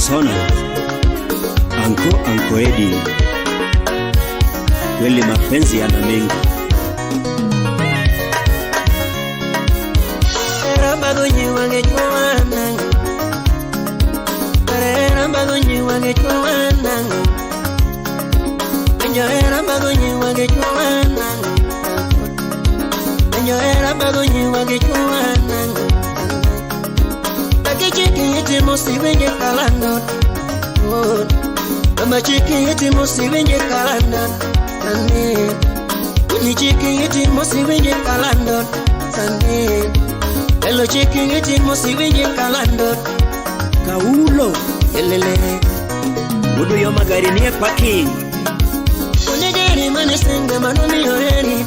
Sona, Anko Edi, kweli mapenzi yana mengi. Rabagonyi wangejuana, rabagonyi wangejuana, rabagonyi wangejuana, rabagonyi wangejuana. Chiki iti musi wenye kalanda, mama chiki iti musi wenye kalanda, sane. Kuni chiki iti musi wenye kalanda, sane. Hello chiki iti musi wenye kalanda, Kaulo, elele. mudu yo magari niye parking. Kuni gari mani senge manumi yoheri,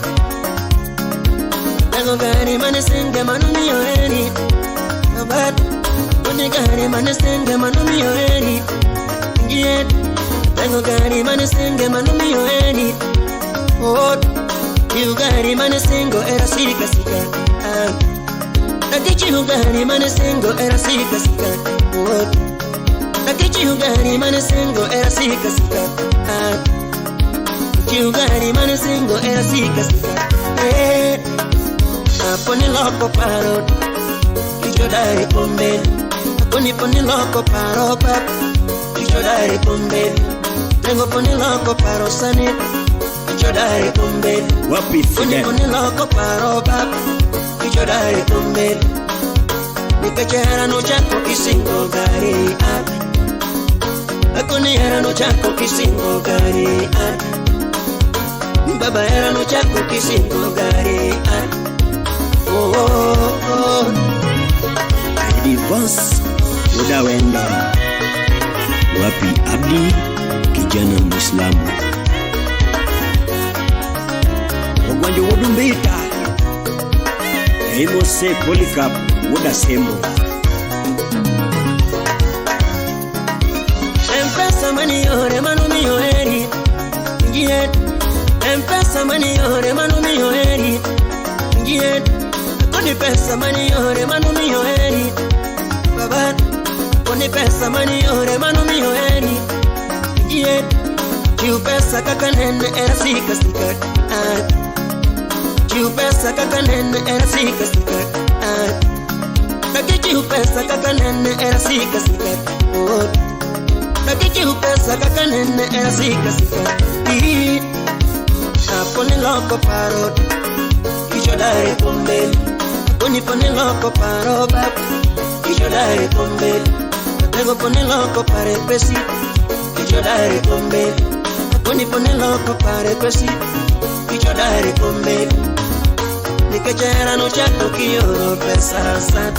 Ego gari mani senge manumi yoheri, Abat. Kuni gari mani senge manumi yoheri, Ngiet. Ego gari mani senge manumi yoheri, Oh. You gari mani sengo era sika sika, Nakichi gari mani sengo era sika sika, Oh. Nakichi gari mani sengo era sika sika, Gari mani sengo era sika sika, Poni loco parot, Kicho dai pombe. Poni loco paro pap, Kicho dai pombe. Tengo poni loco paro sane, Kicho dai pombe. Wapi Fidel? Poni loco paro pap, Kicho dai pombe. Nikachera no chako kisingo gari at. Akoni era no chako kisingo gari at. Baba era no chako kisingo gari at. Oh, oh, oh. Divorce muda wenda. Wapi Abdi, kijana Muislamu. Ogwanjo wodumbita. Emo se Polycarp muda sembo. Empesa mani yore manumi yoheri, Ngiet. Empesa mani yore manumi yoheri, Ngiet. Kuni pesa mani yore manumi yoheri, Baba. Kuni pesa mani yore manumi yoheri, Ngiet. Chiu pesa kakanene era sika sika, Chiu pesa kakanene era sika sika, Nakichi pesa kakanene era sika sika, Oh. Nakichi pesa kakanene era sika sika, Poni loco parot, Kicho dai pombe. Poni loco paro bab, Kicho dai pombe. Tengo poni loco pare pesi, Kicho dai pombe. Poni loco pare pesi, Kicho dai pombe. Nikachera no chako kiyo pesa sat.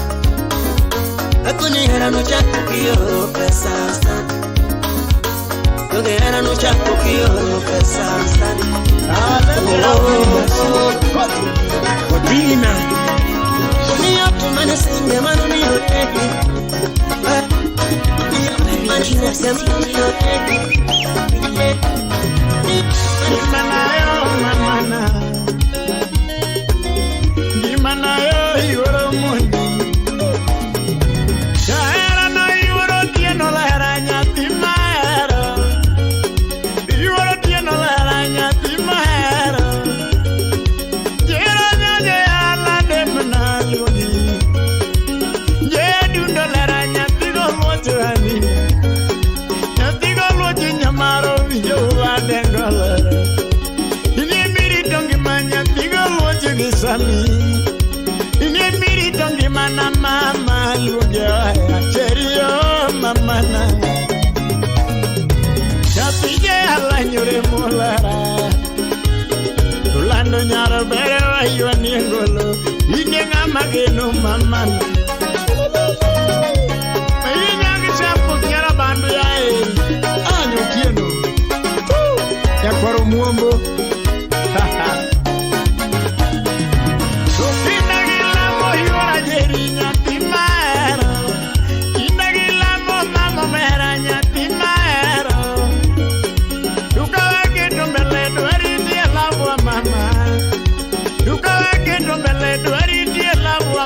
Akuni era no chako kiyo pesa sat. Yoge era no chako kiyo pesa sat. Kodina. Ni hapo mani senge manumi yoheri, Mani senge manumi yoheri, Dimana yo yoro mundi, Chaera no yoro tieno la araña timaero, Yoro tieno la araña timaero, Yero de ala de manaloni, Yedundo la araña tigo motuani, Tigo moti nyamaro yo adengola, Ini miri dongi manya tigo moti gisami. Ini miri dongi mana mama luja cherio mama na Chapige ala nyure molara Tulando nyaro bere wa yuani ngolo Ine ngama geno mama na Ine ngichapu kiara bandu ya Anyo kieno Ya kwaro muombo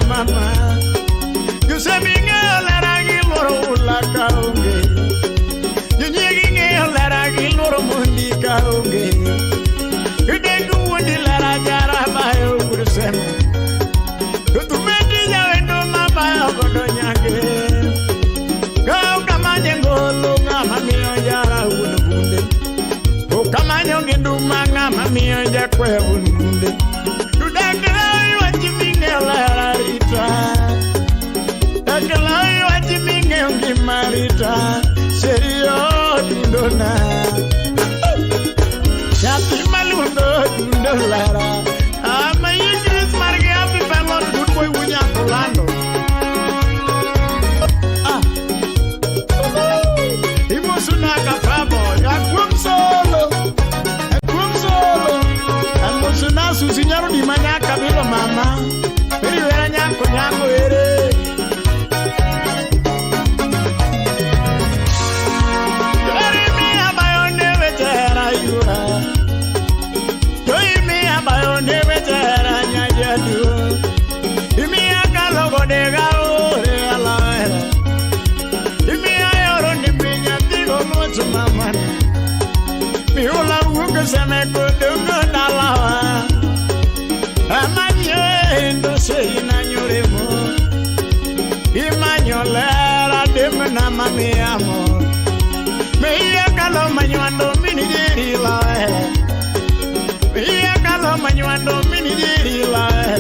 Mama miyo jakwe bunde Tudakala wajimine larita Dakala wajimine ungimarita Serio dundona Shati malundo dundolara Ama yidris marge happy fellow good boy Unyakulando Imosunaka famo Yakum solo Amusuna susinyaro di manyaka bilo mama Eri wera nyako nyako ere Eri mi abayone wetera yura Toi mi abayone wetera nyajadu Imi akalogo dega ore alaera Imi ayoro nimbinya tigo motu mamana Miula wuke seme kudungu nalawa Amanye ndo se inanyuremo Imanyolera demna mami amo Meia kalo manyuando mini jiri lawe Meia kalo manyuando mini jiri lawe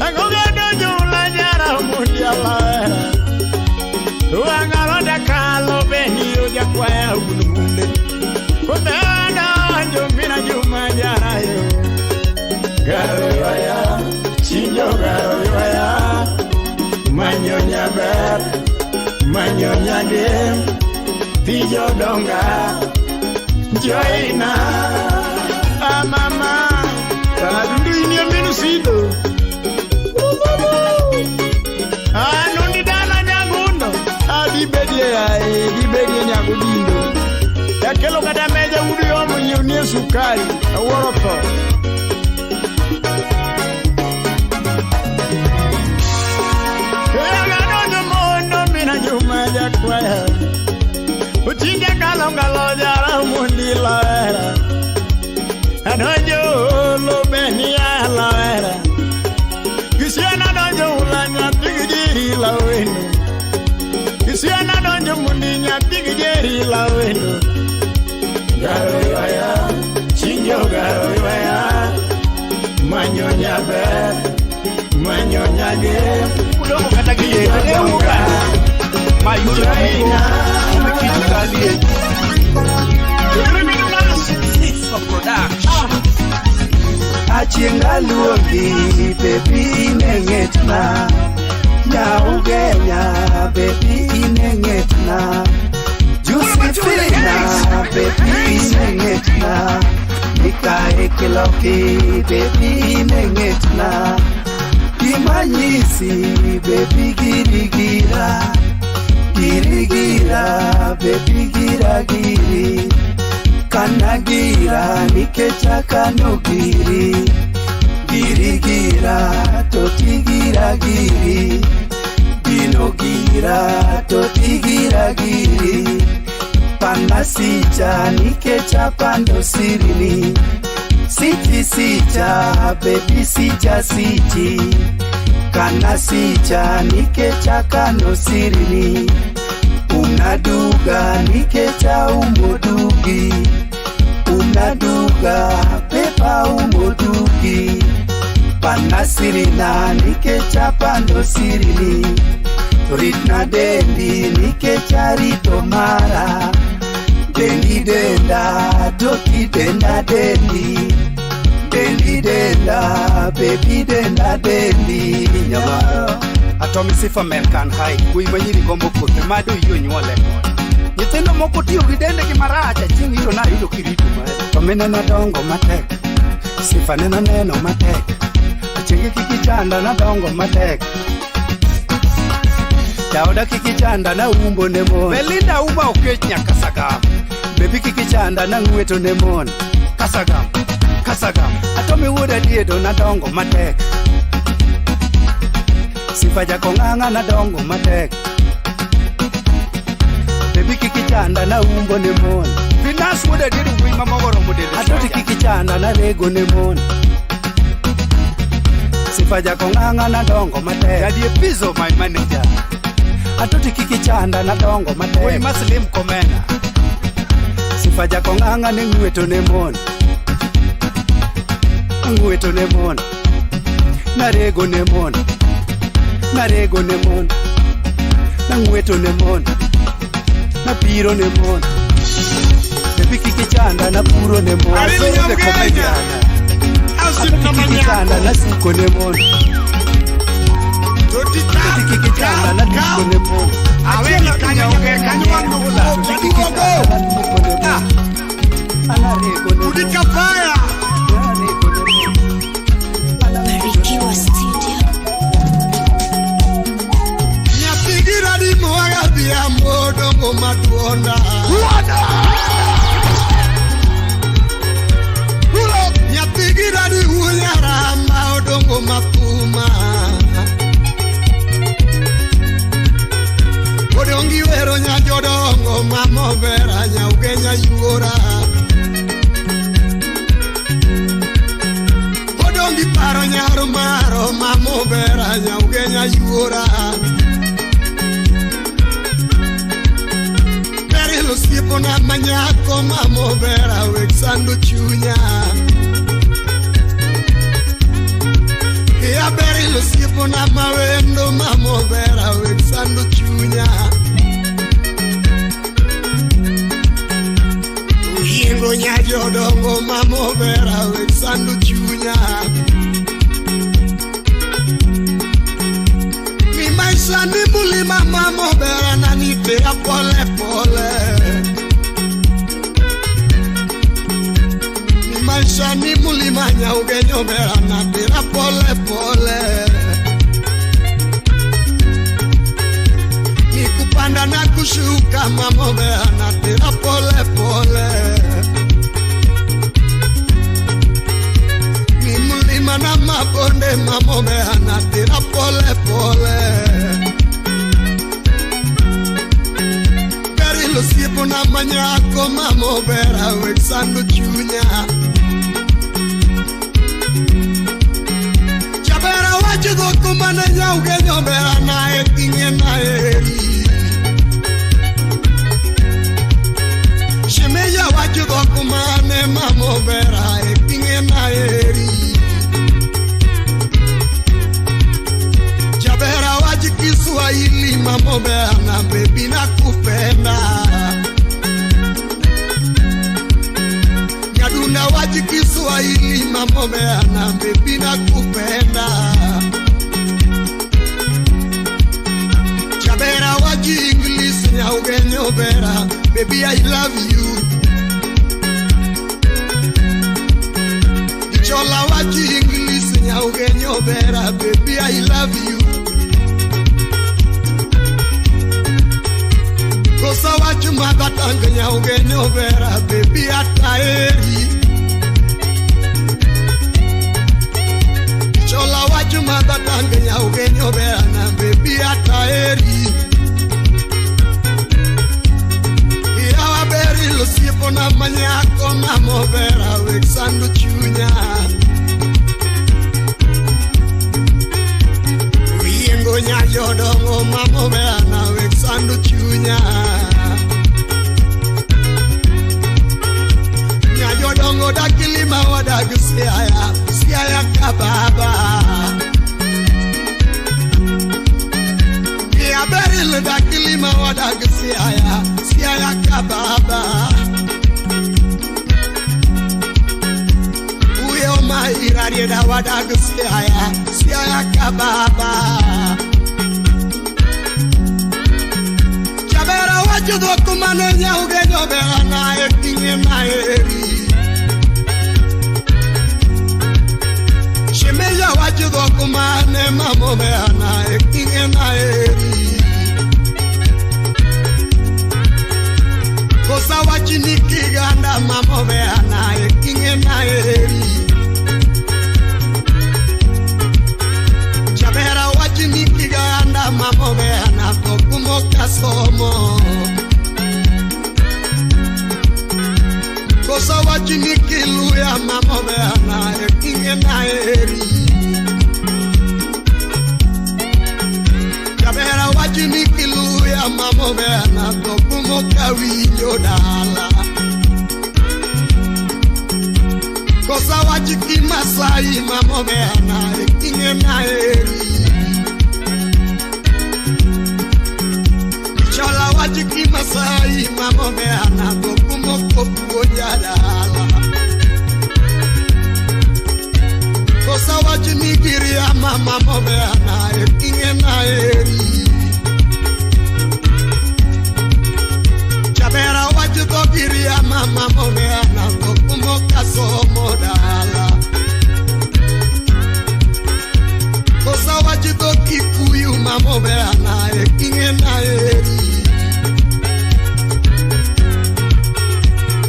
Agoga dojo la jara mundia lawe Uangalo da kalo beni uja kwa ya ugununde Kumbeana jumina juma jarayo Garo yoya, chinjo garo yoya Manyonya ber, manyonya dem Tijo donga, joina Mama, kadundu ini ya minusido Anundi dana nyagundo Dibedie nyagudindo Yakelo kada meja udi yomu nyunie sukari Aworopo Yagadonyo mono mina juma jakwaya Utinga kalonga lojara mundi lawera Adojo lo beni ya lawera Kisiana dojo ulanya tigijiri lawenu Kisiana dojo mundi nya tigijiri lawenu Garo yoya, chinjo garo yoya Manyonya ber, manyonya ge Udomo katagiye, uka Mayuja ina, umekitu kalie Sifa production Achinga luogi, baby inengetna Nyaugenya, baby inengetna Justifina, baby inengetna Mikae kiloki, baby inengetna Imanyisi, baby girigira Girigira, baby giragiri Kanagira, nikecha kanogiri Girigira, totigira giri Ginogira, totigira giri Panasicha, nikecha pando sirini Siti sicha, baby sicha siti Kanasicha, nikecha kano sirini Unaduga, nikecha umodugi Unaduga, pepa umodugi Panasirina, nikecha pando sirini Ritna dendi, nikecha ritomara Dendi denda, toki denda dendi Dendi denda, baby denda dendi Nyamaro Atomi sifa American High Kui manyiri gombo kote mado iyo nyuole Nyitendo moko tiyo gidende kimaracha Chingi hiro na hilo kiritu Tomine na dongo matek Sifa nena neno matek Chingi kikichanda na dongo matek Dauda kikichanda na umbo nemon Belinda uba ukechnya kasagam Baby kikichanda na ngweto nemon Kasagam, kasagam Atomi wuda diedo na dongo matek Sifa jako nganga na dongo matek Baby kikichanda na umbo nemon Vinas wuda diedo wima magoro mudede Atoti kikichanda na lego nemon Sifa jako nganga na dongo matek Daddy Pizzo my manager Atoti kikichanda na dongo matek Wima Slim Komena Sifa jako nganga ni ngweto nemon Angweto ne mon, narego ne mon, narego ne mon, nangweto ne mon, napiro ne mon, nepiki chanda na puro ne mon, sore komanyana, nepiki chanda na siko ne mon, nepiki chanda na siko ne mon, aweli kanya wangula, nepiki chanda na siko ne mon, anarego ne mon, udika fire. Barikiwa Studio. Nyapigira di moga bia modo mo matuonda. Nyapigira di unyara ma odongo mapuma. Odongi wero nya jodongo mamo vera nya ugenya yuora. Odongi paro nyaro maro mamo vera nya ugenya yuora. Lo siepo na manyako mamo vera wexando chunya. Ya beri lo siepo na mawendo mamo vera wexando chunya. Uyengo nyajo dongo mamo vera wexando chunya. Mi maisha ni mulima mamo vera na nite ya pole pole. Maisha ni mulima nya ugenyo vera na tira pole pole. Ni kupanda na kushuka mamo vera na tira pole pole. Ni mulima na mabonde mamo vera na tira pole pole. Beri lo siepo na manyako mamo vera wexando chunya. Chigo kumana nya ugenyo bera na etinge na eri. Shemeya wachigo kumane mamo bera etinge na eri. Jabera wachikiswahili mamo bera na baby na kupenda. Nyaduna wachikiswahili mamo bera na baby na kupenda. Bera waji English nya ugenyo bera, baby I love you. Ichola waji English nya ugenyo bera, baby I love you. Kosa waji magatanga nya ugenyo bera, baby ataeri. Ichola waji magatanga nya ugenyo bera na baby ataeri. Lo siepo na manyako mamo vera wexando chunya. Uyengo nya jodongo mamo vera na wexando chunya. Nya jodongo dakilima wadag siaya kababa. Ya beril dakilima wadag siaya kababa. Uyo mairari da wadag siaya kababa. Jabera wajudo kumane nya ugenyo bera na etinge na eri. Shemeya wajudo kumane mamo bera na etinge na eri. Kosa wachini kiganda mamo bea na ekinge na eri. Jabera wachini kiganda mamo bea na kokumo kasomo. Kosa wachini kiluya mamo bea na ekinge na eri. Jabera wachini kiluya mamo bea na kokumo kawinyo dala. Kosa wachiki Masai mamomeana Inge na eri Chola wachiki Masai mamomeana Kokumo kopu ojadala Kosa wachinigiria mamomeana Inge na eri Chabera wachitogiria mamomeana Kokumo kasomo dala Kosa wachito Kikuyu mamomeana Inge na eri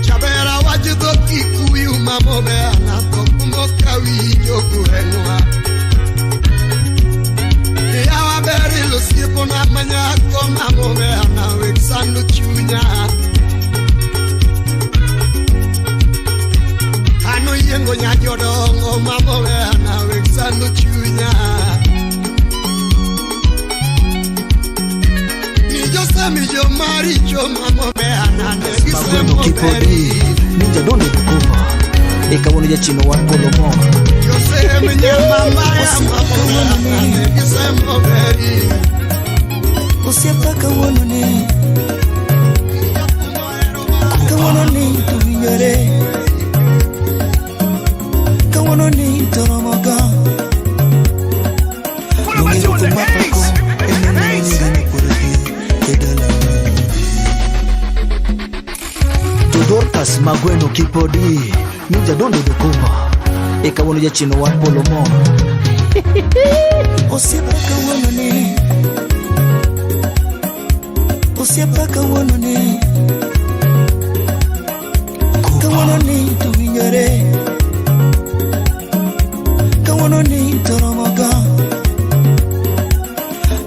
Chabera wachito Kikuyu mamomeana Kokumo kawinjo kurenwa Yawa beri lusipo na manyako mamomeana Weksandu chunya Ano yengo nyajodongo mamomeana Weksandu chunya Mijo maricho mamomeana Magweno Kipodi Ninja donde tukuma Eka wano ya chino wa polomo Yose mnyama mbaya mamomeana Gisemo beri Usiapa kawanoni Kawanoni tuvinyore Kawanoni toromoga Lungi kumapako Emeneni gani kurehi Kedala Tudorpas Magweno Kipodi Ninja donde tukuma Eka wano ya chino wa polomo Usiapa kawanoni Usiapa kawanoni Kawanoni tuvinyore Kawanoni toromoga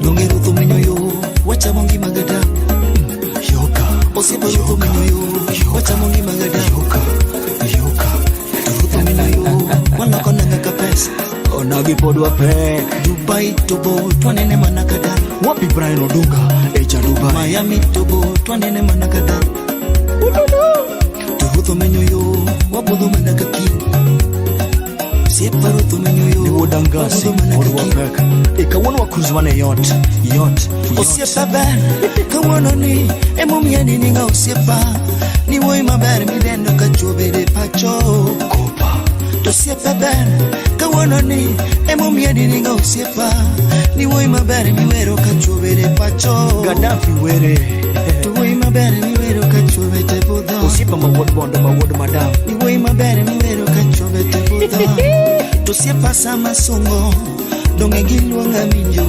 Lungi rutuminyo yo Wacha mongi magada Yoka Usiapa rutuminyo yo Wacha mongi magada Yoka Rutuminyo yo Wala kona ngaka pesa Onagi podwa pe Dubai tobo Twanene manakada Wapi Brian Odunga Echa Dubai Miami tobo Twanene manakada Tuhutho menyo yo Wabudho manakaki Sieparo thu menyo yo Ni wodangasi Wodwa peka Eka wano wakuzwane yot Osiepa ber Kawono ni Emumia nini nga osiepa Ni woi maber midendo kachobede pacho Kopa Tosiepa ber Kawono ni Emumia nini nga osiepa Ni woi maber miwero kachobede pacho Gaddafi were To woi maber miwero kachobede bodha Osiepa mawod bondo mawod madam Ni woi maber miwero kachobede bodha Tosiepa sama songo Donge giluonga minjo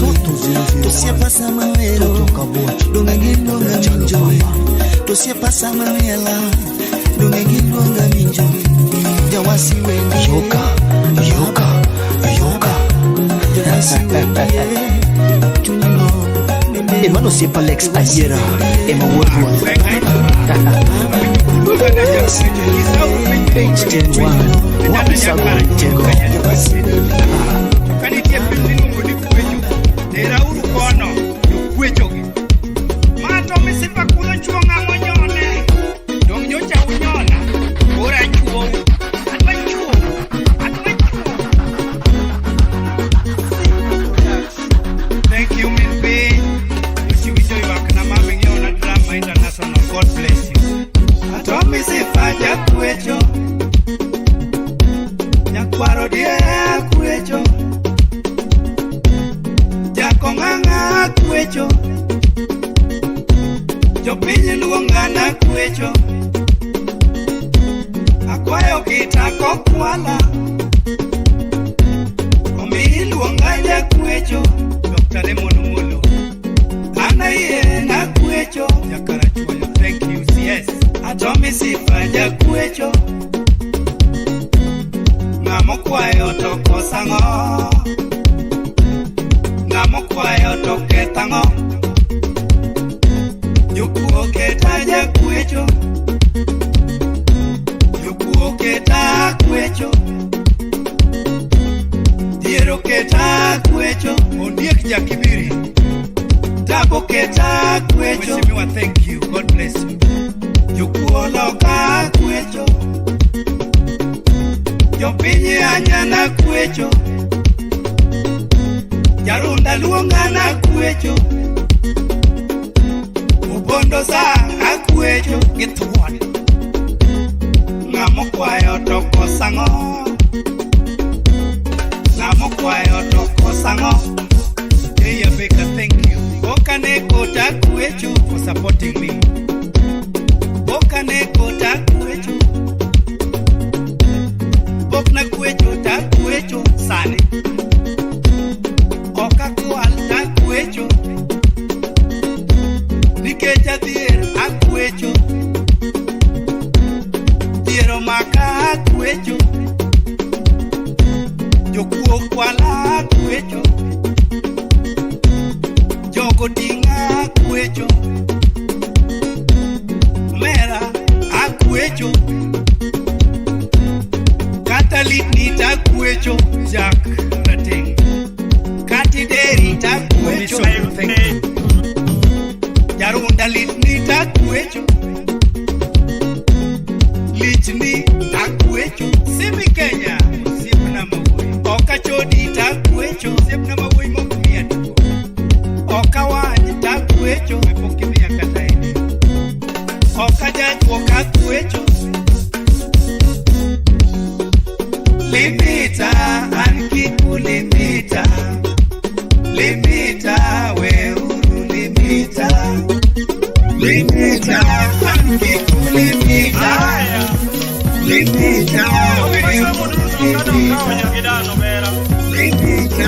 Tosiepa sama wero Donge giluonga minjo Tosiepa sama miela Donge giluonga minjo Jawasi wendi Yoka Jawasi wendi Chunimo Emano Osiepa Lex Ayera Ema wodwa H10-1 Wapi sago Tego Kanitie pili ngudi kwenyu Nera uru kono Yukwechogi Mato misipa kulo chuonga monyone Dong nyocha unyona Ora chuo Atwa chuo Thank you Miss B Ushiwisho iwakana mamengiona drama international. God bless you Atwa misipa jakwecho Nyakwaro die kwecho Jakonganga kwecho Jopinyi luongana kwecho Akwayo kitako kwala Omi luonganya kwecho Dr. Raymond Molo Ana iye na kwecho Jakara chuoyo, thank you, CS Atomi sifaja kwecho Ngamo kwayo toko sango Ngamo kwayo toke tango Yuku oketa kwecho Yuku oketa kwecho Diero keta kwecho Ondiek jakibiri Dabo keta kwecho Mheshimiwa, thank you, God bless you Yuku oloka kwecho Jopinyi anyana kwecho, Jarunda luonga na kwecho, Ubondo sa akwecho githuon. Ng'amo kwayo to kosango, Ng'amo kwayo to kosango. Hey, a big thank you. Okane kota kwecho for supporting me. Okane kota kwecho. Okna kwecho ta kwecho sani. Oka kwal ta kwecho. Nikecha dhier akwecho. Dhiero maka akwecho. Jokuo kwala akwecho. Jogo dinga akwecho. Mera akwecho. Katalit ni ta kwecho. Jack Rating. Kati deri ta kwecho. Jarunda lit ni ta kwecho. Lich ni ta kwecho. Simi Kenya. Simi na mawoi. Oka chodi ta kwecho. Simi na mawoi mokumia tuko. Oka wani ta kwecho. Mepokimia kataini. Oka jaji waka kwecho. Limita, ankiku limita. Limita, we uru limita. Limita, ankiku limita. Limita, we uru limita.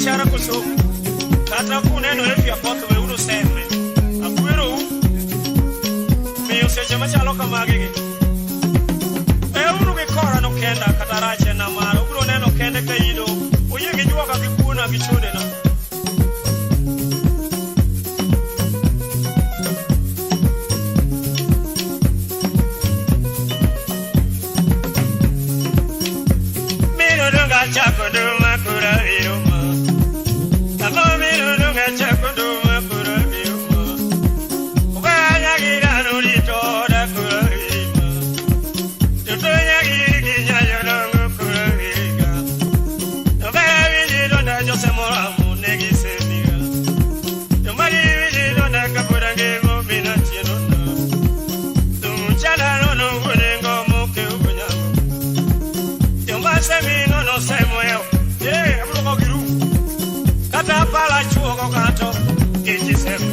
Chara kuso kata kuneno efi apoto we uno sempre akwero mi useche machalo kamagi e uno ke kora no kenda kata rache na maro uno neno kende kaido uyegi jua ka kikuna kichode na mino donga chako do makura iro Pala chuo kato kiji semu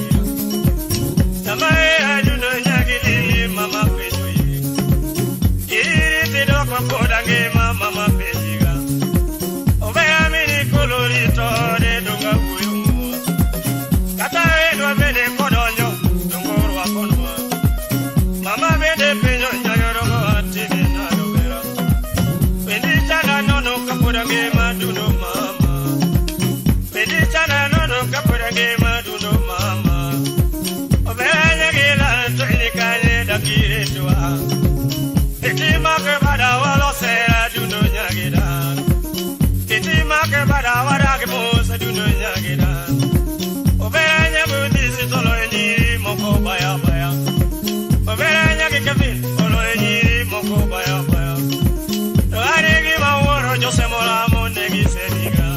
tamae ajuno nyagili mama peji iri tido kwa koda nge mama pejiga obe amini kolorito de dunga uyu kata edwa bede kodonyo dungoro wakonwa mama bede penyo nyagoro atini na dogera pendi chana nono kakoda nge maduno mama Chana no kapura game do mama. Obenya gila tini kanye dakire toa. Itima ke bada walo sera do no nyagida. Itima ke bada wada ke mosa do no nyagida. Obenya budi sitolo ni moko baya baya. Obenya ke kevin olo ni moko baya baya. Ari gi ma woro jose mola mo negi seniga.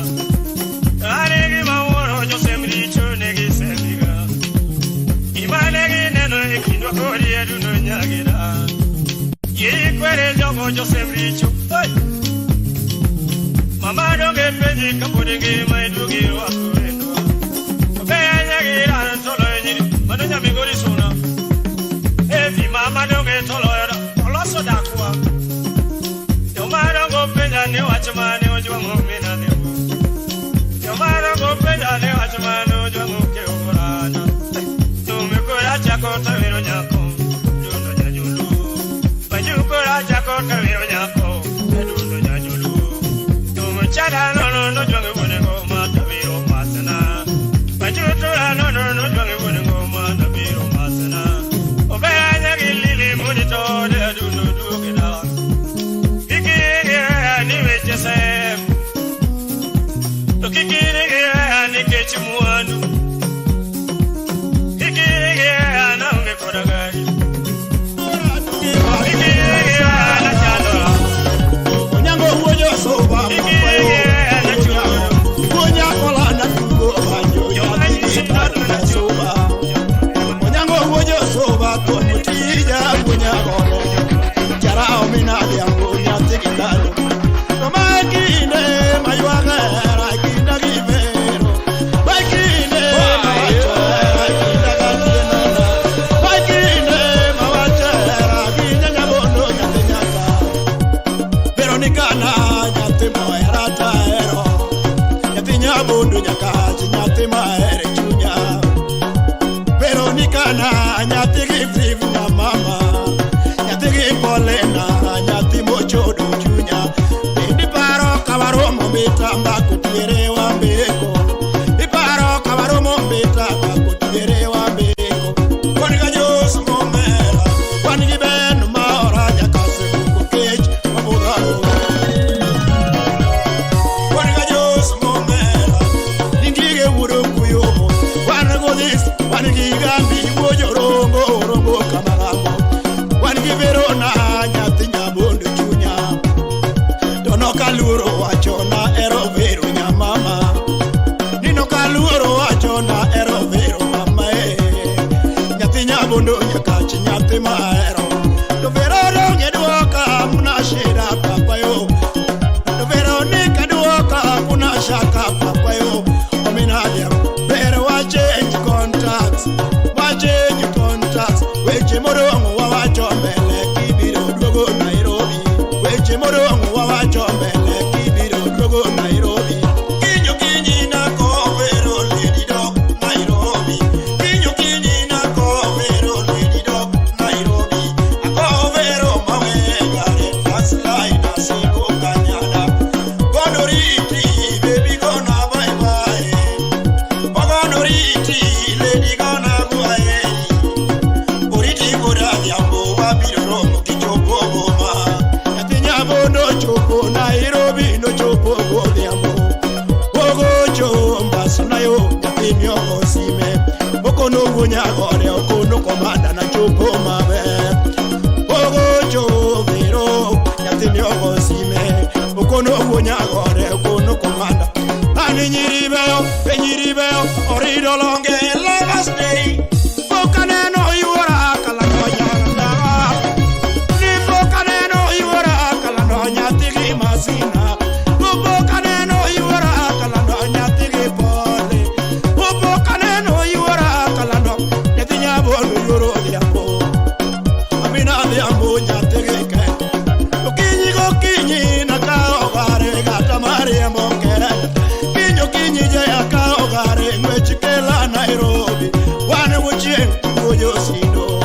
Aregi maworo jose mricho negi semiga. Imalegi neno ekindo kori edu no nyagida. Yiri kwere jogo jose mricho. Mama doge peji kapodenge maidugi wakurendo. Obeya nyagira ntolo enyiri. Mano nyamigori suna. Evi mama doge tolo era. Oloso dakwa. Yomara go peja ne wachmane ojwa ngomina ne. Yomara go peja ne wachmane ojwa ngoke okorana. Tumekora chako tawiro nyako. Juno nyajulu. Bajukora chako tawiro nyako. Juno nyajulu. Tumechada no jwange wone ngoma tawiro masana. Bajutura no jwange wone ngoma tawiro masana. Obeya nyagili monito de duno dugida. Ikige ni wechese kech mwandu Ikige anaunge kodagari Ikige anachadora Onyango uojo soba Ikige anachudoro Uonya kola na tugo banyo Yati soba Onyango uojo soba Tonutija uonya kola Jara omina diango nyati kitalo Nomakine mayuaga Rakinda givero Bakine mawachara Kinda gatienana Bakine mawachara Kinda nyabondo nyati nyaka Veronica na nyati moera taero Nyati nyabondo nyakaji nyati maere chunya Veronica na nyati gifrivu na mama Nyati gipolena nyati mochodo chunya Bindi paro kawaromo mitamba kutiere wa mbeko Iparo kawaromo mitamba kutiere wa mbeko Kwaniga nyos momera Kwanigi benu maora nyakase kukukech wabudharo Kwaniga nyos momera Ningige uro kuyomo Kwanigo this Kwanigi gambi Wojo rongo kamagambo Kwanigi verona nyati nyabondo chunya Dono kaluro wachona ero vero nyamama Nino kaluro wachona ero vero mama Nyati nyabondo nyakachi nyati maero Do vero ronge duoka muna shira papayo Do vero nika duoka muna shaka papayo Ominadia vero wachange contacts Weche morongo wawachombele kibiro duogo Nairobi Weche morongo wawachombele kibiro duogo Nairobi Kinyo kinyi na kovero lady dog Nairobi Kinyo kinyi na kovero lady dog Nairobi Akovero mawegare translate asiko kanyada Gonoriti baby gonna bye bye Gonoriti lady gonna bye Boriti boradi ambo wabiro romo kichopo goma Nyati nyabondo chopo Nairobi no chopo goliambo Ogo chomba sanayo nyati myogo sime Oko no gunyagore oko no komanda na chopo mabe Ogo chovero nyati myogo sime Oko no gunyagore oko no komanda Ani nyiribeo orido longe Lagos Day Fokaneno yuara kalanonya Ni fokaneno yuara kalanonya tigi masina Fokaneno yuara kalanonya tigi pole Fokaneno yuara kalano Nyatinya bolu yoro diambo Amina diambo nyatigi ke Kinyi nakao gare gata mariambo kere Kinyi jaya kao gare Nwechikela Nairobi Wane wuchien kuyo sino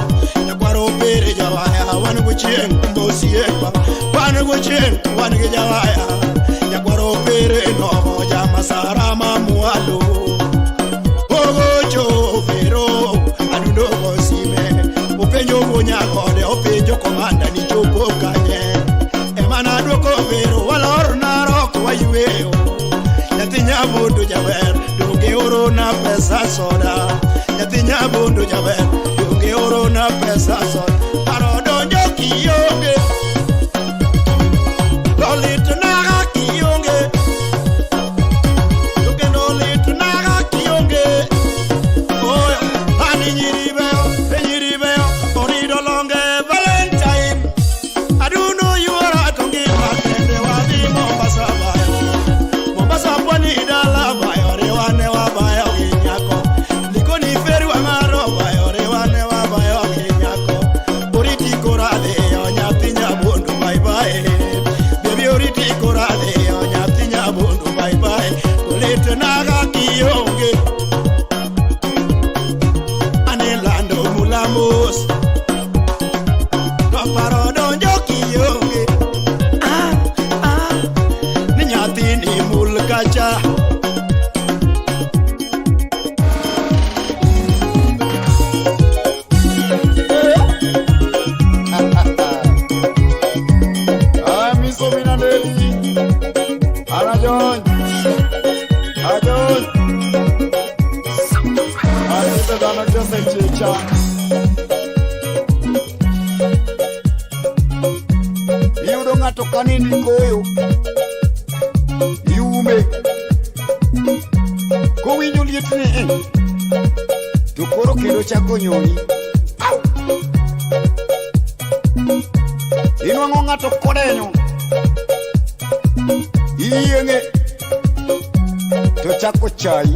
Nyakwaro pere jawaya Wane wuchien mbosi ekwa Wane wuchien wane gijawaya Nyakwaro pere noho Jama sarama mualo Ogo vero Adundo gosime Upenyo munyakode Upenyo komanda ni chopo kanye Emana doko vero Walor naroko wa yueo Nyati nyabondo jaber Doge oro na pesa soda Nyati nyabondo jaber Doge oro na pesa soda Paro donjo kiyonge Lolit naga kiyonge Doge lolit naga kiyonge Oyo Ani nyiribeo Orido longe Valentine Aduno yuara tongi matende Wadi Mombasa bayo Mombasa pwani dala bayo Rewane wa bayo ginyako Likoni feri wa ngaro bayo Rewane wa bayo ginyako dhano josechicha. Iyudo ng'ato kanini koyo iume kowinjo lietni to koro kendo chako nyoni. Inwang'o ng'ato kodenyo iyieng'e to chako chai.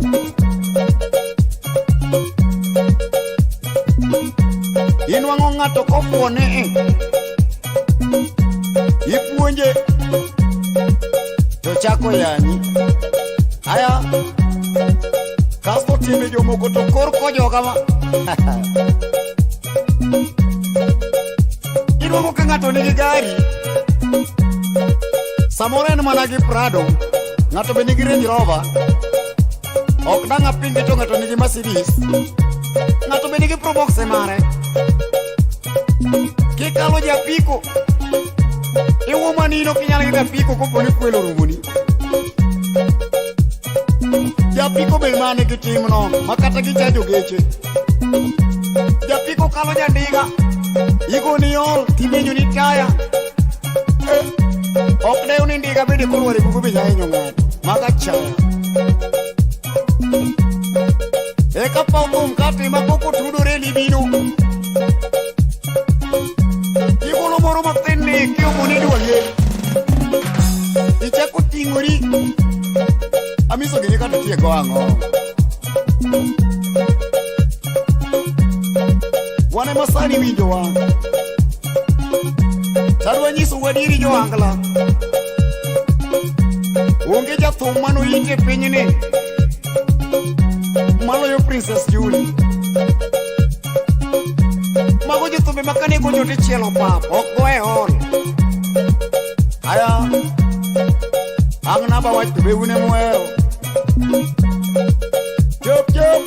Inwang'o ng'ato kofuone ipuonje to chako yanyi. Aya kasto time jomoko to kor kojoga ma inwang'o ka ng'ato nigi gari samoro en mana gi Prado, ng'ato be nigi Range Rover, ok dang' apingi to ng'ato nigi Mercedes, ng'ato be nigi Probox mare. Kikalo japiko iwo manino kinyalo gi japiko koponi kwelo rumoni. Japiko be mane gi timno makata gichajo geche. Japiko kalo jandiga igoni ol timenyo ni taya ok deu ni ndiga bende korware kuko be nyahinyo ng'ato magachaya. Eka paukom kati mapoko tudore libino igolo moro matenne kiomoni dwanye ichako ting'ori amiso gini kata tiego ang'o. Wane masani winjo wa tadwa nyiso wadiri jo angla onge jathum mano yike pinyni maloyo Princess Julie. Mago jothumbe makane gojo tichielo pap ok goe hol. Aya ang' naba wach to be une muhero chop chop.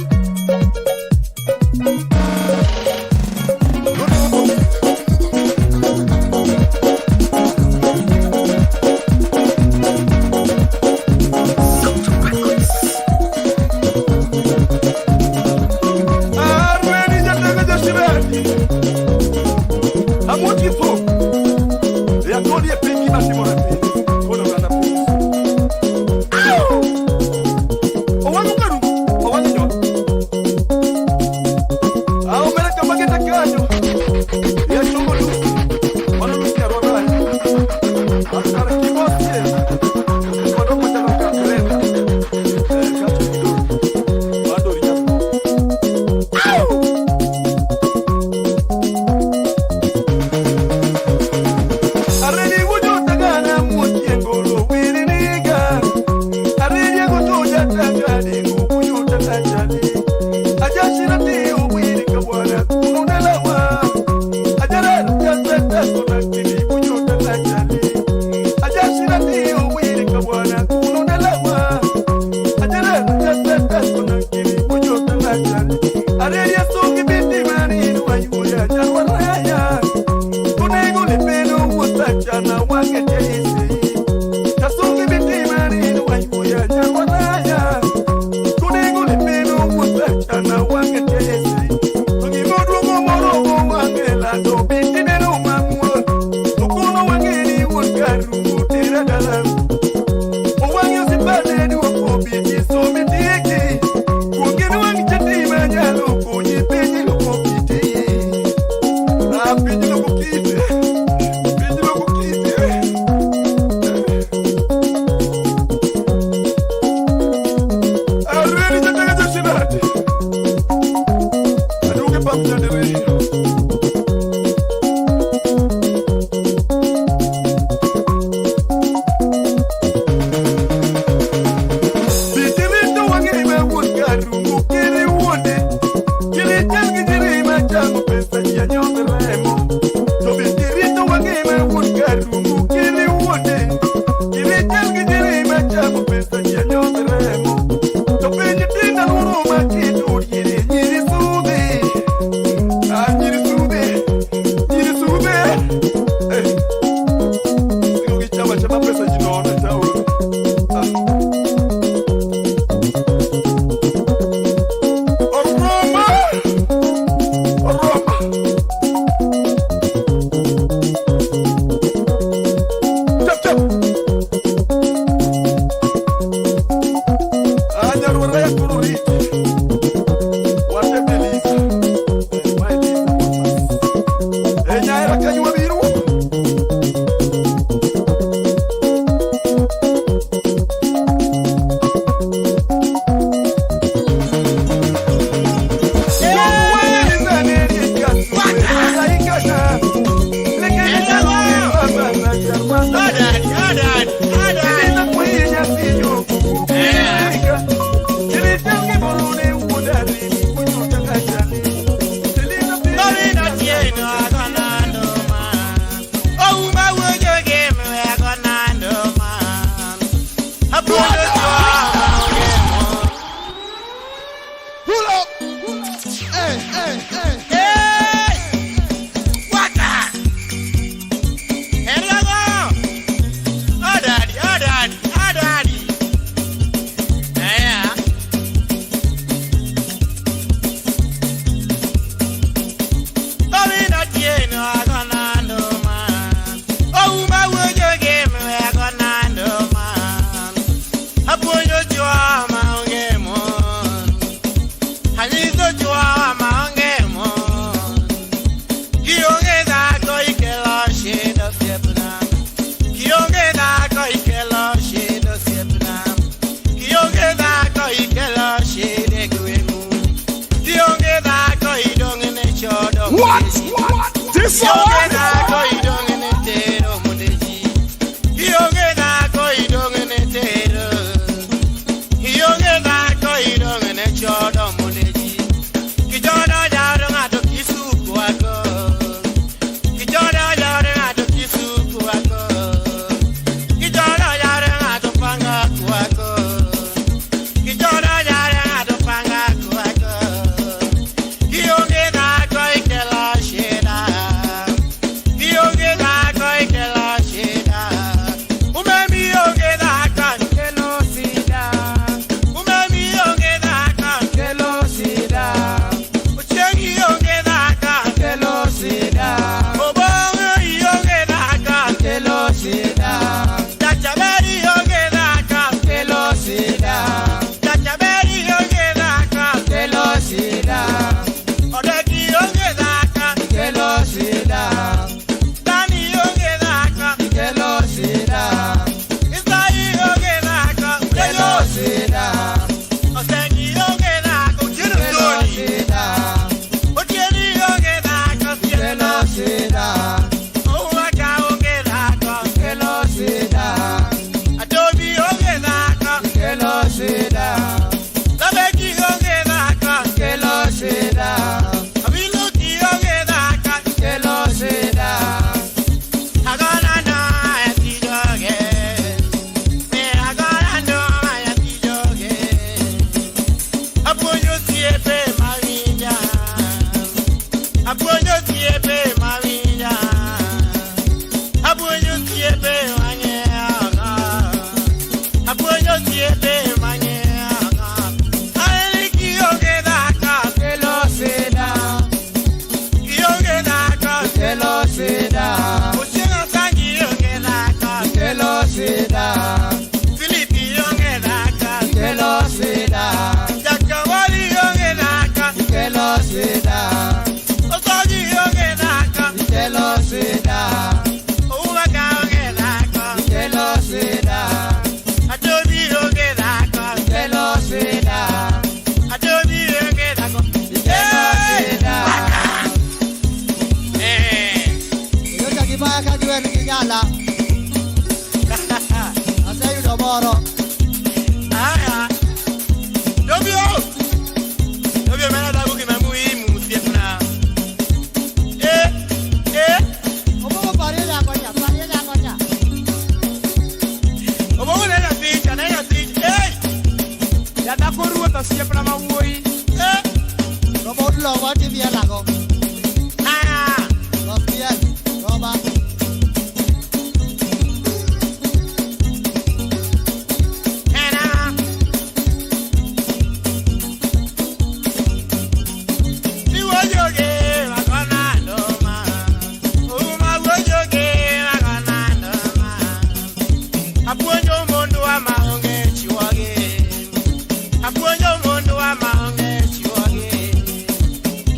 Apuonjo mundu wa maonge chiwoge.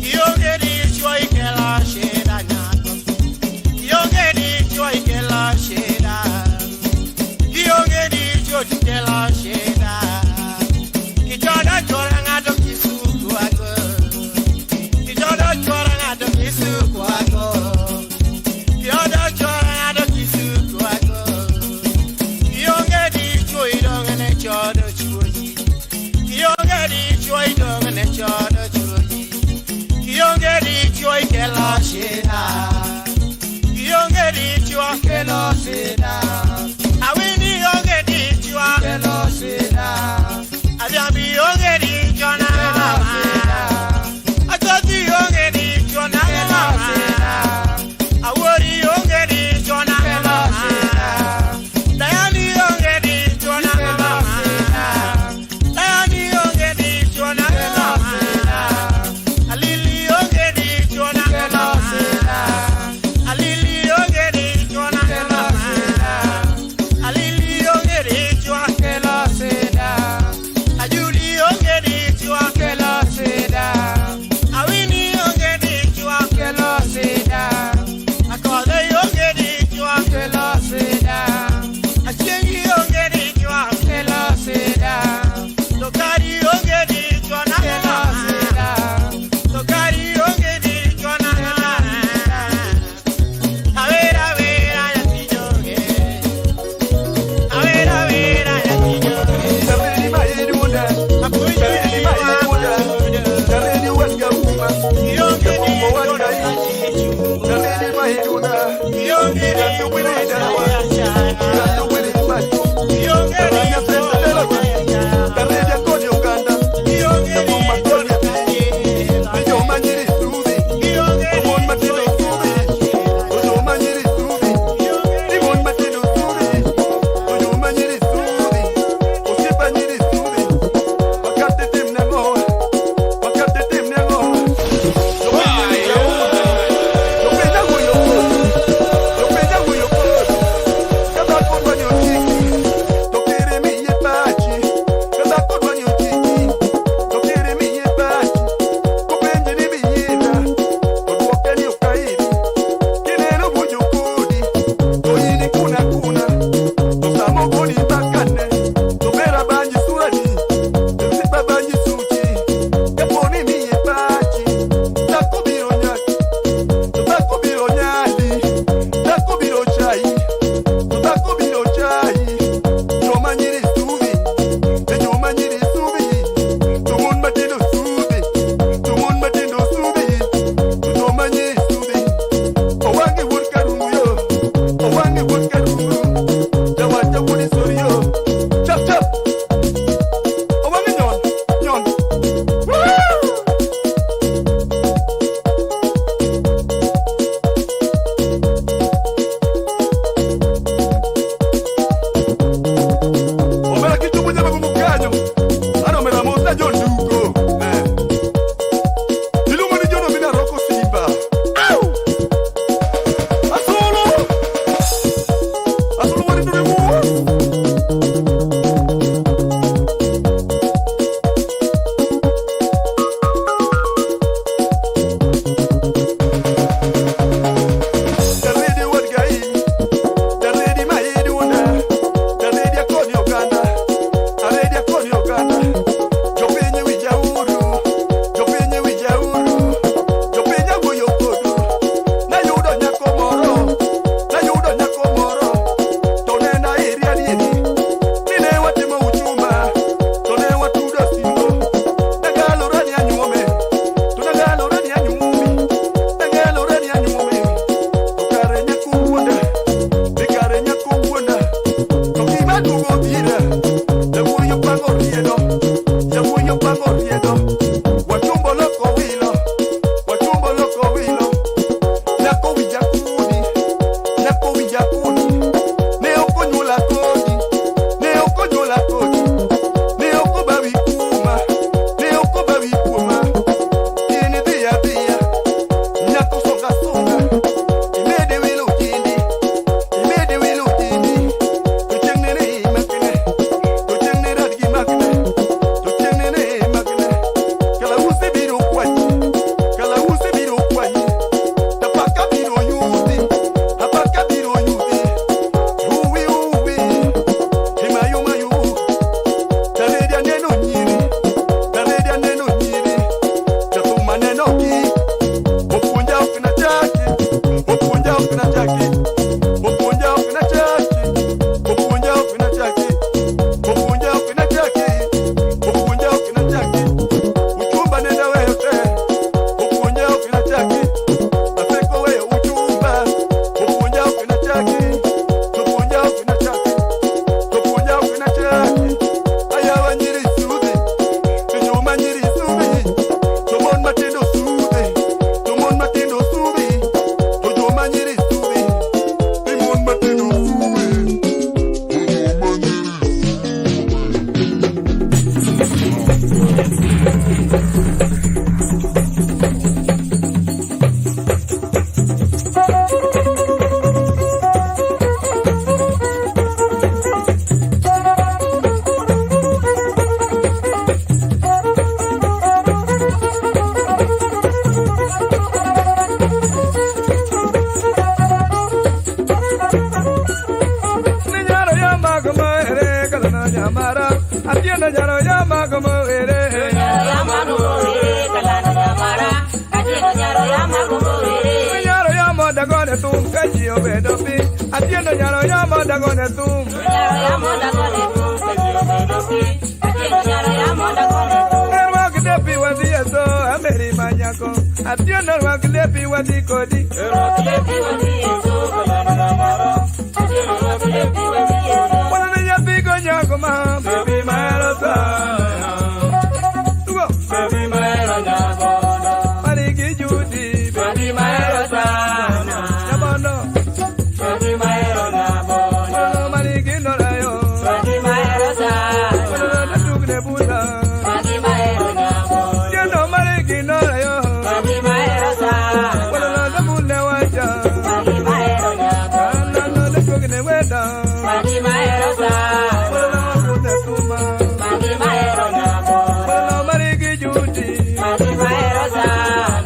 Kionge di como eres. Nyaro yamo dagone tum kaji obedopi. Atiendo nyaro yamo dagone tum. Erwa kidepi wadi eso ameri manyako. Atiendo erwa kidepi wadi kodi. Wana niya pigo nyako ma baby marosa. Tugo baby marosa. Mariki Judy baby marosa. Yabono baby marosa. Mariki Norayo baby marosa. Natugne buda baby marosa. Yendo mariki Norayo baby marosa. Wala namune waja baby marosa. Nano natugne weda baby marosa. Wala namune tuma baby marosa. Wala mariki Judy baby marosa.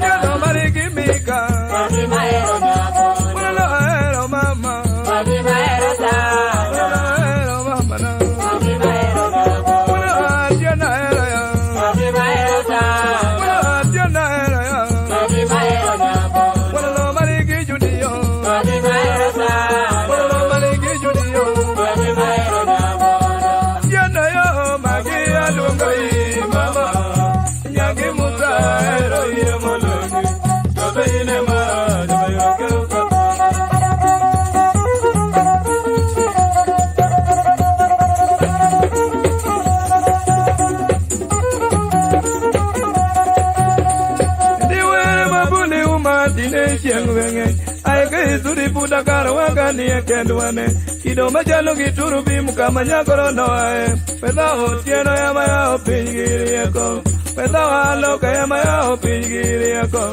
Yendo mariki Mika baby marosa. Wala hello mama baby marosa. Wala hello mama na baby marosa. Wala tiana hello ya baby marosa. Wala tiana hello ya baby marosa. Wala mariki Judy yo baby marosa. Wala mariki Judy yo baby marosa. Tiana yo magi alungai mama. Nyagi musa hero ye molongi. Tobe ine ma jayo ke ay kay suri puta karwaga ni kendwane kido majalo gituru bim kama nyakoro no ay peda otieno ya maya opingiri yako peda walo kaya maya opingiri yako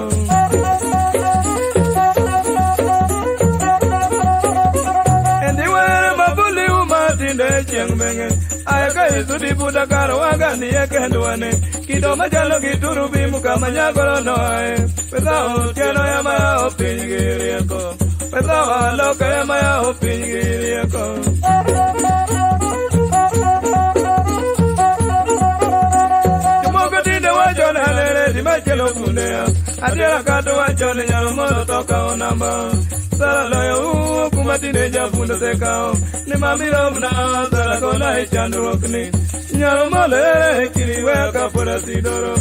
endiwere mabuli umatinde chengmenge ay kay suri puta karwaga ni kendwane kido majalo gituru bim kama nyakoro no ay peda otieno ya maya opingiri yako peda walo kaya maya opingiri yako Mokotinde wajone halere di machelo kunea Adiela kato wajone nyalo moto toka onamba Sala loyo kumatinde jafundo sekao Ni mamiro mna sala kona hichandu rokni Nyalo mole kiliweka pura sidoro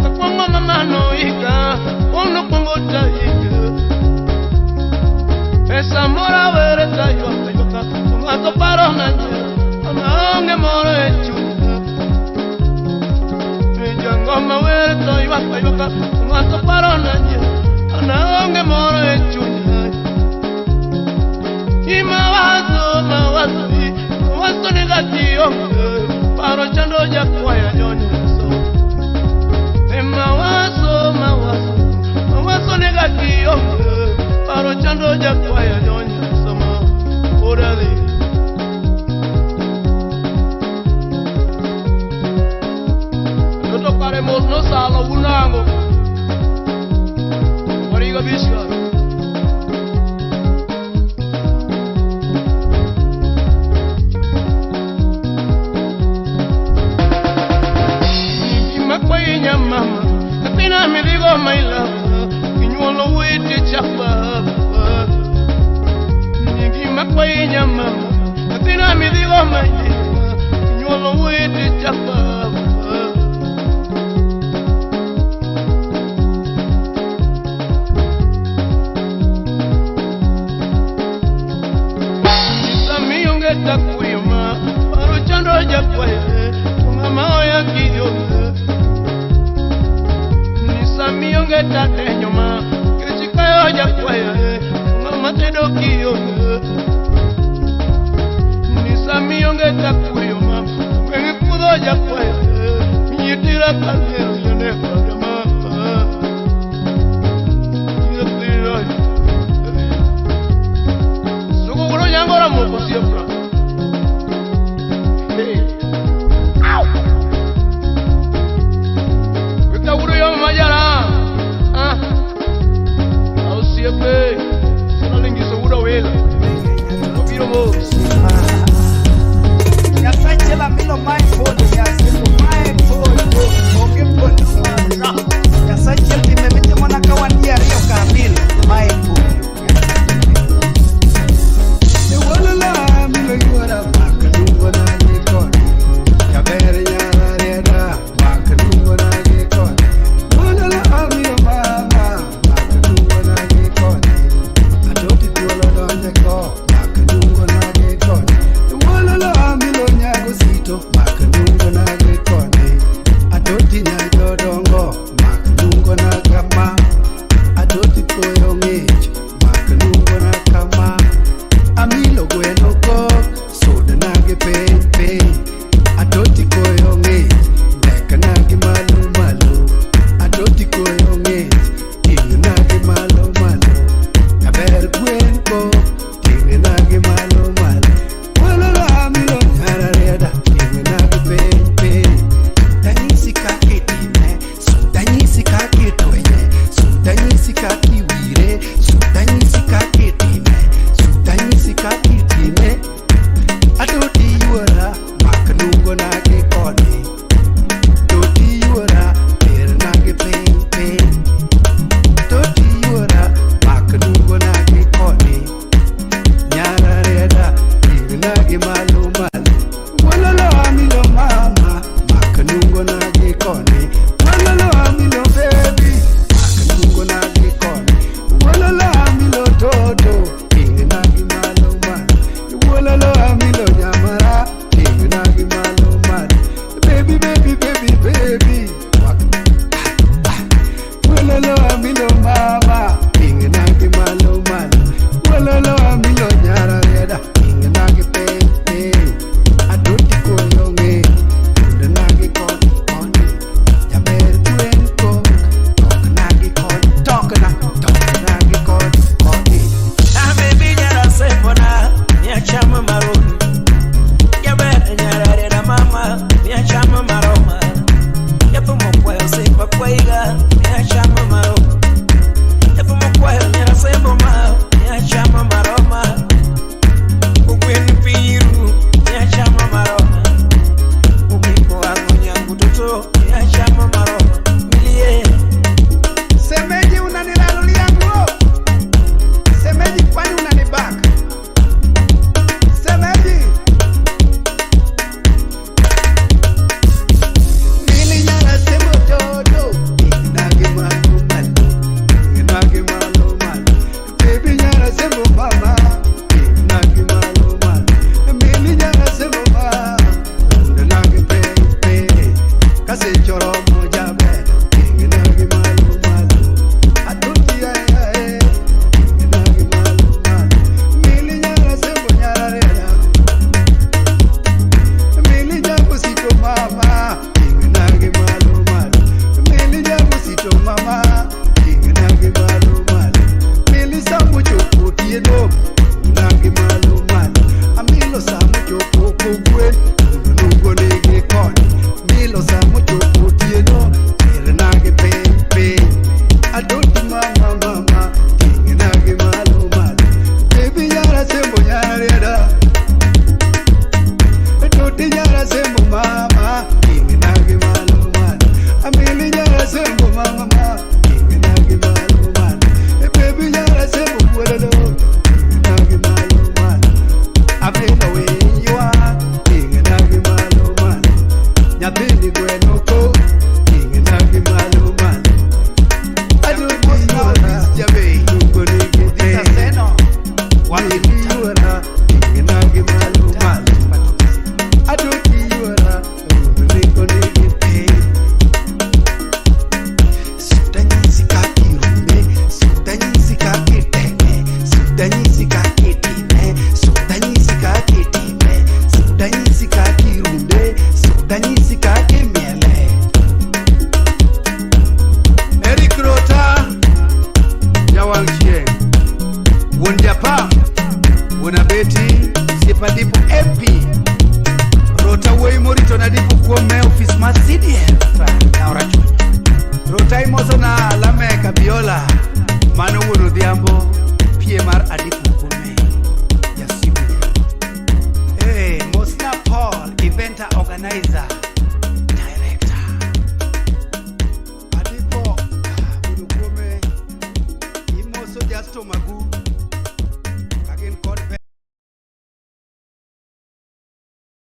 kakwanga mamano ika ono kongo taika esa mora vere tayo tayoka ngato paro nanje onge moro echu jangoma vere tayo tayoka ngato paro nanje onge moro echu mawazo negativo paro chando ya kwaya nyonso mawazo negativo paro chando ya kwaya nyonso orale toto paremos no sala unango wariga bishwa mama, katina me digo my love, kinyolo wete chapa. Nigi makwenya mama, katina me digo my love, kinyolo wete chapa. Nisami ungeta kuyoma, paro chando jakwa mama oya kiyo. Samiyonge tate nyoma kichikayo jakwaya mama tedo kiyo ni samiyonge takuyo mama wengi kudo jakwaya miyitira kalero yone kagama yitira suko kulo nyangora moko siepra au wika kulo yo majara siempre sino lingi seguro vela no viro vos ya tache la milo mai pole ya sino mai pole o que pole sembo mama nagi malo malo mili nyara sembo mama nagi pe kase choro moja be nagi malo malo atuti ay nagi malo malo mili nyara sembo nyara rera mili nyara sito mama nagi malo malo mili nyara sito mama nagi malo malo mili samu chopo tieno nagi malo malo amilo samu chopo kogwe nugo nege koni milo samu chopo tieno nagi pepe adoti mama mama nagi malo malo baby yara sembo yara reda adoti yara sembo mama nagi malo malo amili yara sembo mama nagi malo malo baby yara sembo bolelo nagi malo malo I feel the way you are nagi malo malo nyapili gweno ko nagi malo malo adoti yara jabe nugo nege Seno, Wali